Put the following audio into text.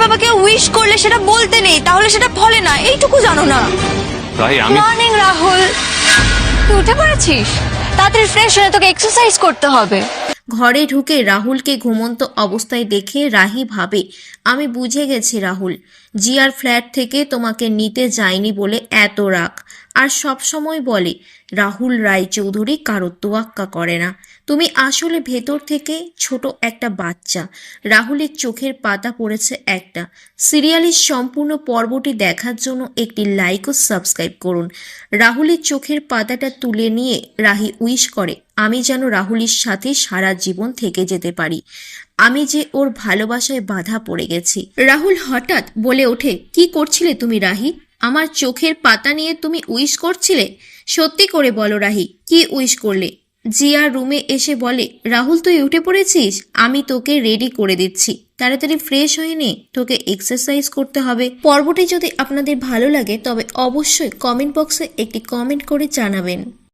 বাবাকে উইশ করলে সেটা বলতে নেই, তাহলে সেটা ফলে না, এইটুকু জানো না? মর্নিং রাহুল, তুই উঠে পড়েছিস? তাড়াতাড়ি ফ্রেশ হয়ে তোকে এক্সারসাইজ করতে হবে। ঘরে ঢুকে রাহুলকে ঘুমন্ত অবস্থায় দেখে রাহি ভাবে, আমি বুঝে গেছি রাহুল, জিয়ার ফ্ল্যাট থেকে তোমাকে নিতে যায়নি বলে এত রাগ। আর সব সময় বলে রাহুল রায়চৌধুরী কারোর তোয়াক্কা করে না। তুমি আসলে ভেতর থেকে ছোট একটা বাচ্চা। রাহুলের চোখের পাতা পড়েছে একটা। সিরিয়ালের সম্পূর্ণ পর্বটি দেখার জন্য একটি লাইক ও সাবস্ক্রাইব করুন। রাহুলের চোখের পাতাটা তুলে নিয়ে রাহি উইশ করে, আমি যেন রাহুলের সাথে সারা জীবন থেকে যেতে পারি। আমি যে ওর ভালোবাসায় বাধা পড়ে গেছি। রাহুল হঠাৎ বলে ওঠে, কি করছিলে তুমি রাহি? আমার চোখের পাতা নিয়ে তুমি উইশ করছিলে? সত্যি করে বলো রাহি, কি উইশ করলে? জিয়া রুমে এসে বলে, রাহুল তুই উঠে পড়েছিস, আমি তোকে রেডি করে দিচ্ছি, তাড়াতাড়ি ফ্রেশ হয়ে নে, তোকে এক্সারসাইজ করতে হবে। পর্বটি যদি আপনাদের ভালো লাগে তবে অবশ্যই কমেন্ট বক্সে একটি কমেন্ট করে জানাবেন।